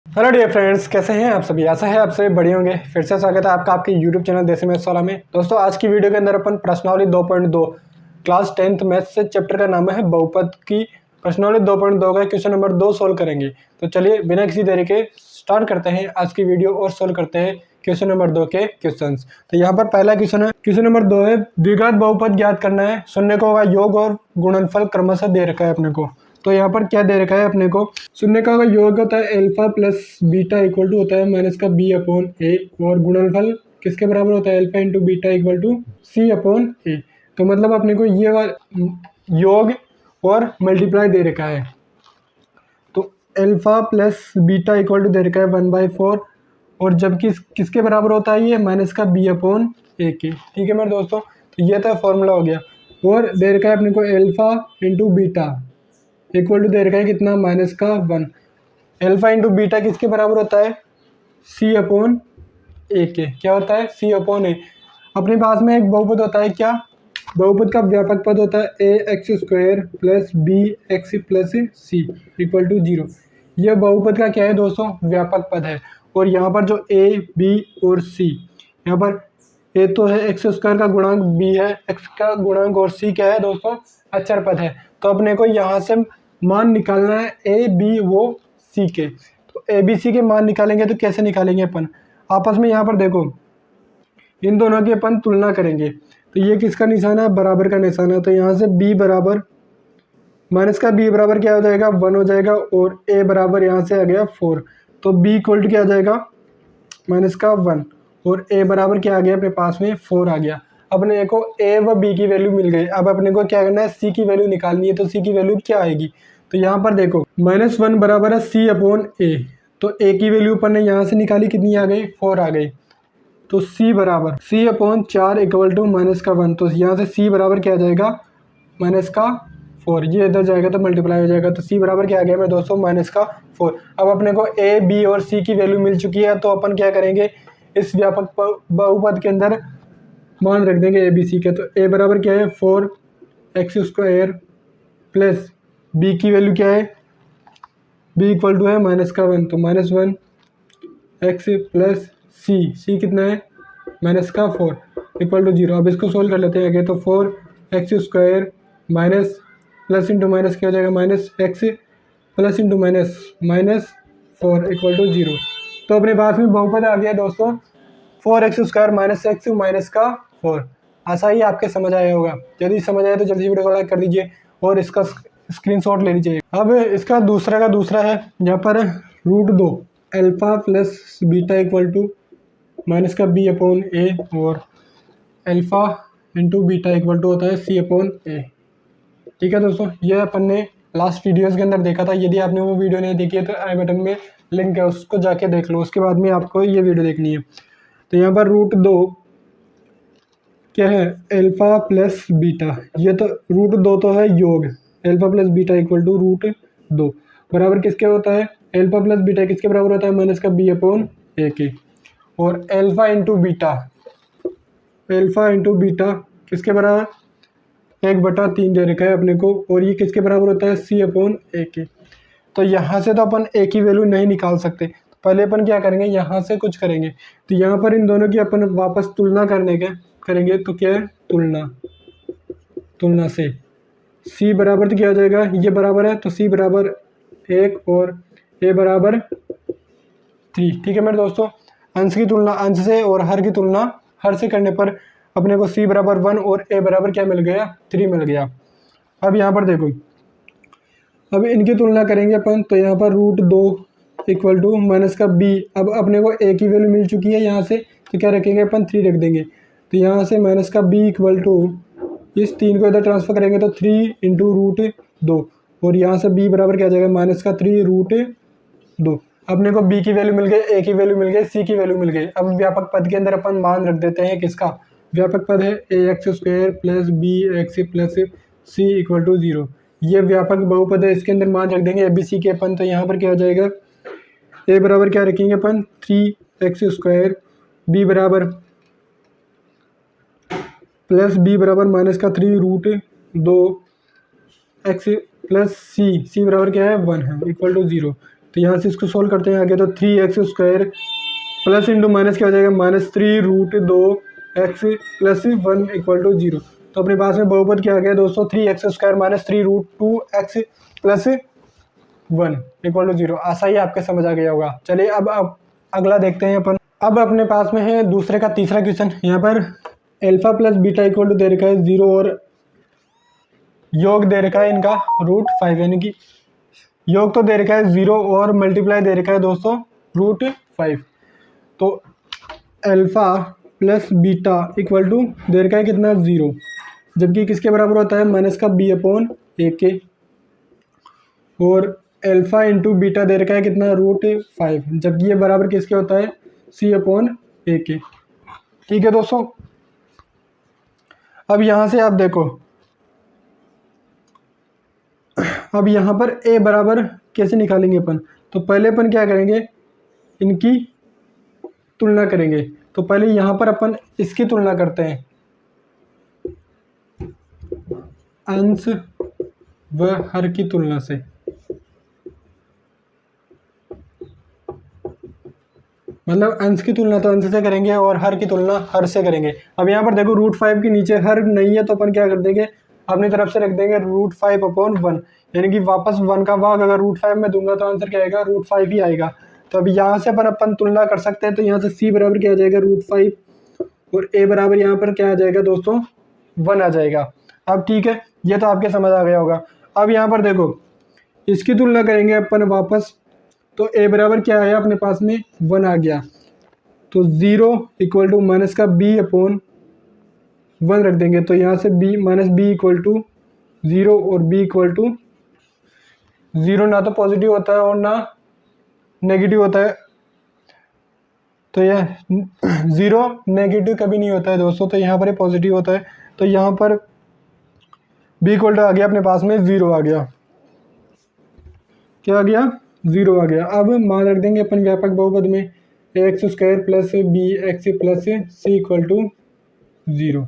Hello dear friends, कैसे हैं आप सभी। आशा है आप सभी बढ़िया होंगे। फिर से स्वागत है आपका आपके यूट्यूब चैनल देसी मैथ्स वाला में। दोस्तों, आज की वीडियो के अंदर अपन प्रश्नावली 2.2 क्लास 10th मैथ्स से चैप्टर का नाम है बहुपद की प्रश्नावली 2.2 का क्वेश्चन नंबर 2 सोल्व करेंगे। तो चलिए बिना किसी देरी के स्टार्ट करते हैं आज की वीडियो और सोल्व करते हैं क्वेश्चन नंबर 2 के क्वेश्चंस। तो यहाँ पर पहला क्वेश्चन है, क्वेश्चन नंबर 2 है द्विघात बहुपद ज्ञात करना है। शून्य को होगा योग और गुणनफल क्रमशः दे रखा है अपने को। तो यहाँ पर क्या दे रखा है अपने को, शून्य का योग होता है alpha plus beta equal to होता है माइनस का बी अपॉन ए, और गुणनफल किसके बराबर होता है alpha into beta equal to C upon A. तो मतलब अपने को ये योग और मल्टीप्लाई दे रखा है। तो alpha plus beta equal to दे रखा है 1/4, और जबकि किसके बराबर होता है ये माइनस का बी अपॉन ए के। ठीक है मेरे दोस्तों, तो ये तो फॉर्मूला हो गया। और दे रखा है अपने को alpha into beta equal to दे रखा है कितना माइनस का 1। अल्फा इंटू बीटा किसके बराबर होता है सी अपॉन ए के। क्या होता है सी अपॉन ए। अपने पास में एक बहुपद होता है, क्या बहुपद का व्यापक पद होता है A X square plus B X plus C equal to 0। यह बहुपद का क्या है दोस्तों, व्यापक पद है। और यहाँ पर जो ए बी और सी, यहाँ पर ए तो है एक्स स्क्वायर का गुणांक, बी है एक्स का गुणांक, और सी क्या है दोस्तों अचर पद है। तो अपने को यहाँ से मान निकालना है ए बी वो सी के। तो ए बी सी के मान निकालेंगे तो कैसे निकालेंगे अपन, आपस में यहाँ पर देखो इन दोनों की अपन तुलना करेंगे। तो ये किसका निशान है, बराबर का निशान है। तो यहाँ से b बराबर माइनस का b बराबर क्या हो जाएगा 1 हो जाएगा, और a बराबर यहाँ से आ गया 4। तो b इक्वल टू क्या आ जाएगा माइनस का 1, और a बराबर क्या आ गया अपने पास में 4 आ गया। अपने को a व b की वैल्यू मिल गई। अब अपने को क्या करना है c की वैल्यू निकालनी है। तो c की वैल्यू क्या आएगी, तो यहाँ पर देखो -1 बराबर है c अपॉन a। तो a की वैल्यू अपन ने यहाँ से निकाली, कितनी आ गई 4 आ गई। तो c बराबर c upon 4 equal to minus का 1। तो यहाँ से c बराबर क्या आ जाएगा माइनस का 4। ये इधर जाएगा तो मल्टीप्लाई हो जाएगा। तो c बराबर क्या आ गया मेरे दोस्तों माइनस का 4। अब अपने को a b और c की वैल्यू मिल चुकी है। तो अपन क्या करेंगे, इस व्यापक बहुपद के अंदर मान रख देंगे ए बी सी के। तो a बराबर क्या है 4 एक्स स्क्वायर प्लस b की वैल्यू क्या है b इक्वल टू है माइनस का 1। तो -1 एक्स प्लस सी कितना है माइनस का 4 इक्वल टू 0। अब इसको सोल्व कर लेते हैं आगे। तो 4 x square minus plus into minus क्या हो जाएगा minus x plus into minus 4 equal to 0। तो अपने पास में बहुपद आ गया दोस्तों 4x square minus x minus का 4। आशा ही आपके समझ आया होगा। यदि समझ आया तो जल्दी वीडियो को लाइक कर दीजिए और इसका स्क्रीनशॉट ले लीजिए। अब इसका दूसरा है, यहाँ पर √2 alpha plus beta equal to minus का बी अपॉन ए, और alpha into beta equal to होता है सी अपॉन ए। ठीक है दोस्तों, ये अपन ने लास्ट वीडियोस के अंदर देखा था। यदि आपने वो वीडियो नहीं देखी है तो आई बटन में लिंक है, उसको जाके देख लो। उसके बाद में आपको ये वीडियो देखनी है। तो यहाँ पर √2 क्या है अल्फा प्लस बीटा। ये तो √2 तो है योग, alpha plus beta equal to √2 बराबर किसके होता है, अल्फा प्लस बीटा किसके बराबर होता है माइनस का बी अपॉन ए के। और अल्फा इंटू बीटा किसके बराबर 1/3 दे रखा है अपने को, और ये किसके बराबर होता है सी अपॉन ए के। तो यहाँ से तो अपन ए की वैल्यू नहीं निकाल सकते। पहले अपन क्या करेंगे, यहाँ से कुछ करेंगे। तो यहाँ पर इन दोनों की अपन वापस तुलना करेंगे। तो क्या है तुलना से c बराबर तो क्या हो जाएगा, ये बराबर है तो c बराबर 1 और a बराबर 3। ठीक है मेरे दोस्तों, अंश की तुलना अंश से और हर की तुलना हर से करने पर अपने को c बराबर 1 और a बराबर क्या मिल गया 3 मिल गया। अब यहाँ पर देखो, अब इनकी तुलना करेंगे अपन। तो यहाँ पर √2 इक्वल टू माइनस का b। अब अपने को a की वैल्यू मिल चुकी है यहाँ से, तो क्या रखेंगे अपन 3 रख देंगे। तो यहाँ से माइनस का b इक्वल टू इस 3 को इधर ट्रांसफर करेंगे तो 3 इंटू √2, और यहाँ से b बराबर क्या आ जाएगा माइनस का 3 √2। अपने को b की वैल्यू मिल गई, a की वैल्यू मिल गई, c की वैल्यू मिल गई। अब व्यापक पद के अंदर अपन मान रख देते हैं किसका, व्यापक पद है ax square plus B X plus C equal to 0। ये व्यापक बहुपद है, इसके अंदर मान रख देंगे ए बी सी के अपन। तो यहाँ पर क्या हो जाएगा, a बराबर क्या रखेंगे अपन 3x स्क्वायर, b बराबर प्लस b बराबर माइनस का 3 √2 एक्स प्लस सी बराबर क्या है 1 है इक्वल टू 0। तो यहाँ से इसको सोल्व करते हैं आगे। तो 3x² प्लस इंटू माइनस क्या हो जाएगा, -3√2x प्लस 1 = 0। तो अपने पास में बहुपद क्या आ गया दोस्तों, 3x² माइनस 3√2x प्लस 1 = 0। आशा ही आपके समझ आ गया होगा। चलिए अब अगला देखते हैं अपन। अब अपने पास में है दूसरे का तीसरा क्वेश्चन। यहाँ पर alpha plus beta equal to दे रखा है 0 और योग दे रखा है इनका √5, यानी कि योग तो दे रखा है 0 और मल्टीप्लाई दे रखा है दोस्तों √5। तो alpha plus beta equal to दे रखा है कितना, 0, जबकि किसके बराबर होता है, माइनस का b/a के, और अल्फा इंटू बीटा दे रखा है कितना, √5, जबकि ये बराबर किसके होता है, c/a के। ठीक है दोस्तों, अब यहाँ से आप देखो, अब यहाँ पर a बराबर कैसे निकालेंगे अपन। तो पहले अपन क्या करेंगे, इनकी तुलना करेंगे। तो पहले यहाँ पर अपन इसकी तुलना करते हैं, अंश व हर की तुलना से। मतलब अंश की तुलना तो अंश से करेंगे और हर की तुलना हर से करेंगे। अब यहाँ पर देखो √5 के नीचे हर नहीं है, तो अपन क्या कर देंगे, अपनी तरफ से रख देंगे √5/1, यानी कि वापस 1 का भाग अगर √5 में दूंगा तो आंसर क्या आएगा, √5 ही आएगा। तो अब यहाँ से अपन तुलना कर सकते हैं। तो यहाँ से c बराबर क्या आ जाएगा, √5, और a बराबर यहाँ पर क्या आ जाएगा दोस्तों, 1 आ जाएगा। अब ठीक है, ये तो आपके समझ आ गया होगा। अब यहाँ पर देखो, इसकी तुलना करेंगे अपन वापस। तो a बराबर क्या आया अपने पास में, 1 आ गया। तो 0 इक्वल टू माइनस का b/1 रख देंगे। तो यहाँ से b = 0 और b = 0 ना तो पॉजिटिव होता है और ना नेगेटिव होता है। तो यह 0 नेगेटिव कभी नहीं होता है दोस्तों, तो यहाँ पर ये पॉजिटिव होता है। तो यहाँ पर b = आ गया अपने पास में 0 आ गया। क्या आ गया, 0 आ गया। अब मान रख देंगे अपन व्यापक बहुपद में, ax² plus bx plus c = 0,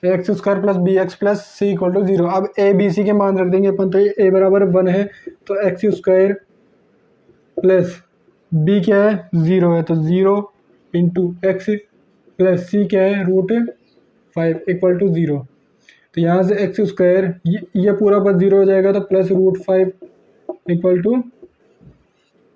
ax² plus bx plus c = 0। अब a b c के मान रख देंगे अपन। तो a बराबर 1 है, तो x² प्लस b क्या है, 0 है, तो 0 इंटू एक्स प्लस c क्या है, √5 = 0। तो यहाँ से x², ये पूरा पद 0 हो जाएगा, तो प्लस √5 =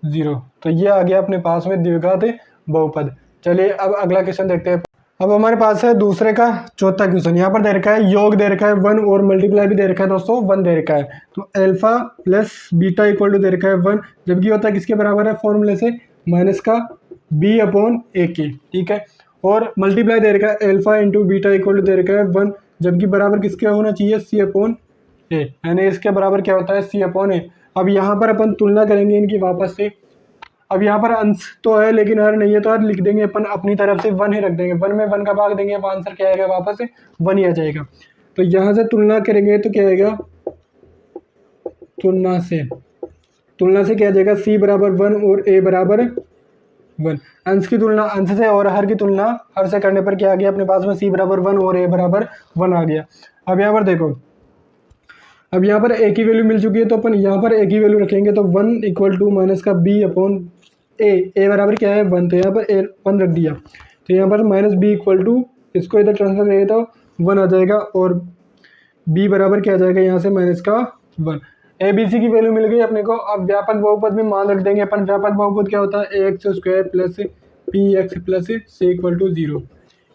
0। तो ये आ गया अपने पास में द्विघात बहुपद। चलिए अब अगला क्वेश्चन देखते हैं। अब हमारे पास है दूसरे का चौथा क्वेश्चन। यहाँ पर दे रखा है योग दे रखा है 1 और मल्टीप्लाई भी दे रखा है दोस्तों, 1 दे रखा है। तो alpha plus beta equal to दे रखा है 1, जबकि होता है किसके बराबर है, फॉर्मूले से माइनस का b/a के। ठीक है, और मल्टीप्लाई दे रखा है alpha into beta equal to दे रखा है 1, जबकि बराबर किसके होना चाहिए, c/a, यानी इसके बराबर क्या होता है, c/a। अब यहाँ पर अपन तुलना करेंगे इनकी वापस से। अब यहाँ पर अंश तो है लेकिन हर नहीं है, तो हर लिख देंगे अपन अपनी तरफ से, 1 ही रख देंगे। 1 में 1 का भाग देंगे, अब आंसर क्या आएगा, वापस से 1 ही आ जाएगा। तो यहाँ से तुलना करेंगे तो क्या आएगा, तुलना से क्या आ जाएगा, c बराबर 1 और a बराबर 1। अंश की तुलना अंश से और हर की तुलना हर से करने पर क्या आ गया अपने पास में, c बराबर 1 और a बराबर 1 आ गया। अब यहाँ पर देखो, अब यहाँ पर a की वैल्यू मिल चुकी है, तो अपन यहाँ पर a की वैल्यू रखेंगे। तो 1 इक्वल टू माइनस का b/a बराबर क्या है, 1, तो यहाँ पर 1 रख दिया। तो यहाँ पर माइनस b इक्वल टू, इसको इधर ट्रांसफर करेंगे तो 1 आ जाएगा, और b बराबर क्या आ जाएगा यहाँ से माइनस का 1। a b c की वैल्यू मिल गई अपने को। अब व्यापक बहुपद में मान रख देंगे अपन। व्यापक बहुपद क्या होता है, ax² plus bx plus c = 0।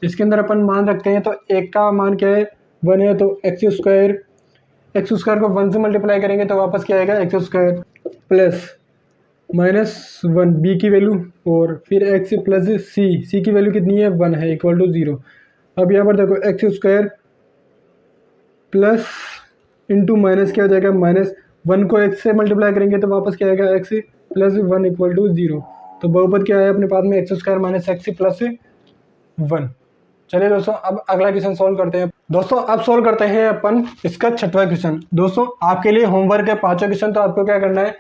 इसके अंदर अपन मान रखते हैं। तो एक का मान क्या है, 1 है, तो x² को 1 से मल्टीप्लाई करेंगे तो वापस क्या आएगा, x² प्लस -1 b की वैल्यू, और फिर x प्लस c की वैल्यू कितनी है, 1 है, इक्वल टू 0। अब यहाँ पर देखो x² प्लस इंटू माइनस क्या हो जाएगा, -1 को x से मल्टीप्लाई करेंगे तो वापस क्या आएगा, x प्लस 1 इक्वल टू 0। तो बहुपद क्या है अपने पास में, x² माइनस x प्लस 1। चलिए दोस्तों अब अगला क्वेश्चन सॉल्व करते हैं। दोस्तों अब सॉल्व करते हैं अपन इसका छठवां क्वेश्चन। दोस्तों आपके लिए होमवर्क है 5वां क्वेश्चन। तो आपको क्या करना है,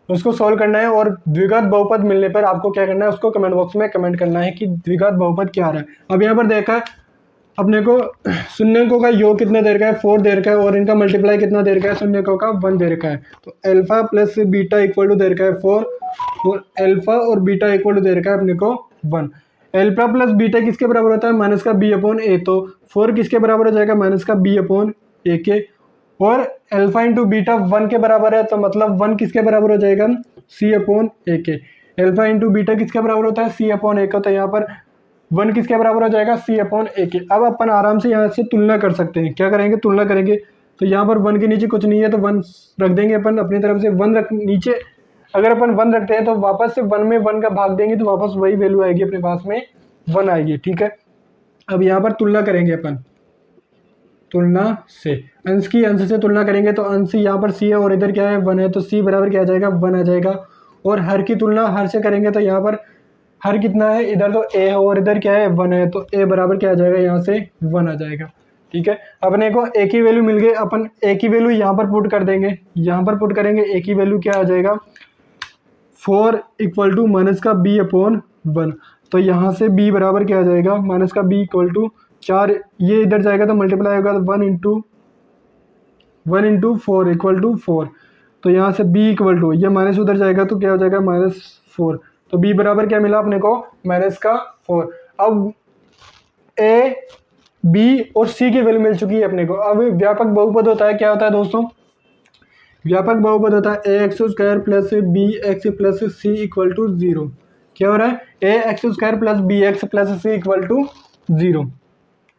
उसको सॉल्व करना है, और द्विघात बहुपद मिलने पर आपको क्या करना है, उसको कमेंट बॉक्स में कमेंट करना है कि द्विघात बहुपद क्या आ रहा है। अब यहाँ पर देखा अपने को शून्यकों का योग कितना दे रखा है 4 दे रखा है और इनका मल्टीप्लाई कितना दे रखा है शून्यकों का 1 दे रखा है। तो alpha plus beta equal to दे रखा है 4 और अल्फा और बीटा इक्वल टू दे रखा है अपने को 1। अल्फा प्लस बीटा किसके बराबर होता है माइनस का बी अपॉन ए, तो 4 किसके बराबर हो जाएगा माइनस का बी अपॉन ए के, और अल्फा इंटू बीटा 1 के बराबर है तो मतलब 1 किसके बराबर हो जाएगा सी अपॉन ए के। अल्फा इंटू बीटा किसके बराबर होता है सी अपॉन ए का, तो यहाँ पर 1 किसके बराबर हो जाएगा सी अपॉन ए के। अब अपन आराम से यहाँ से तुलना कर सकते हैं, क्या करेंगे तुलना करेंगे, तो यहाँ पर 1 के नीचे कुछ नहीं है तो 1 रख देंगे अपन अपनी तरफ से। 1 रख नीचे अगर अपन 1 रखते हैं तो वापस से 1 में 1 का भाग देंगे तो वापस वही वैल्यू आएगी अपने पास में 1 आएगी, ठीक है। अब यहाँ पर तुलना करेंगे अपन, तुलना से अंश की अंश से तुलना करेंगे तो अंश यहाँ पर सी है और इधर क्या है 1 है, तो सी बराबर क्या आ जाएगा 1 आ जाएगा। और हर की तुलना हर से करेंगे तो यहाँ पर हर कितना है, इधर तो ए है और इधर क्या है 1 है, तो ए बराबर क्या आ जाएगा यहाँ से 1 आ जाएगा, ठीक है। अपने को ए की वैल्यू मिल गई, अपन ए की वैल्यू यहाँ पर पुट कर देंगे, यहाँ पर पुट करेंगे ए की वैल्यू क्या आ जाएगा 4 इक्वल टू माइनस का बी अपॉन 1, तो यहाँ से b बराबर क्या आ जाएगा माइनस का b इक्वल टू 4, ये इधर जाएगा तो मल्टीप्लाई होगा तो 1 इंटू 4 इक्वल टू 4, तो यहाँ से b इक्वल टू ये माइनस उधर जाएगा तो क्या हो जाएगा -4, तो b बराबर क्या मिला अपने को -4। अब a b और c की वैल्यू मिल चुकी है अपने को। अब व्यापक बहुपद होता है, क्या होता है दोस्तों, व्यापक बहुपद होता है A X square plus B X plus C equal to 0। क्या हो रहा है A X square plus B X plus C equal to 0।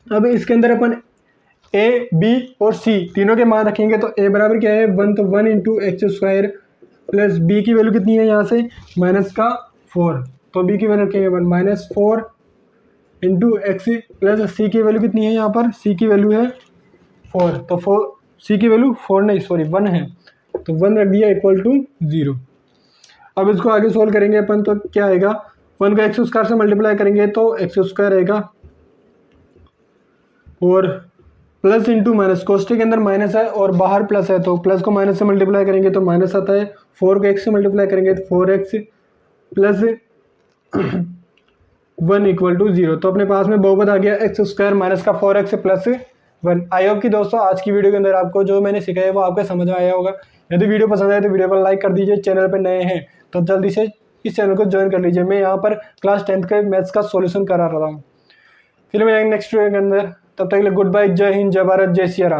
अब इसके अंदर अपन ए बी और सी तीनों के मान रखेंगे तो ए बराबर क्या है 1, तो 1 into x square plus B की वैल्यू कितनी है यहाँ से -4, तो बी की वैल्यू रखेंगे 1 -4 इंटू एक्स प्लस सी की वैल्यू कितनी है यहाँ पर सी की वैल्यू है 4, तो 4 सी की वैल्यू 4 नहीं सॉरी 1 है, तो 1 रख दिया इक्वल टू 0। अब इसको आगे सोल्व करेंगे अपन तो क्या आएगा 1 का एक्स स्क्वायर से मल्टीप्लाई करेंगे तो एक्स स्क्वायर आएगा और प्लस इंटू माइनस, कोष्टक के अंदर माइनस है और बाहर प्लस है तो प्लस को माइनस से मल्टीप्लाई करेंगे तो माइनस आता है, 4 को एक्स से मल्टीप्लाई करेंगे तो 4x प्लस 1 इक्वल टू 0, तो अपने पास में बहुपद आ गया एक्स स्क्वायर माइनस का 4x प्लस 1। आई होप कि दोस्तों आज की वीडियो के अंदर आपको जो मैंने सिखाया वो आपको समझ में आया होगा। यदि वीडियो पसंद आए तो वीडियो को लाइक कर दीजिए, चैनल पर नए हैं तो जल्दी से इस चैनल को ज्वाइन कर लीजिए। मैं यहाँ पर क्लास 10th के मैथ्स का सॉल्यूशन करा रहा हूँ। फिर मैं नेक्स्ट वीडियो के अंदर, तब तक के लिए गुड बाय, जय हिंद, जय भारत, जय सिया राम।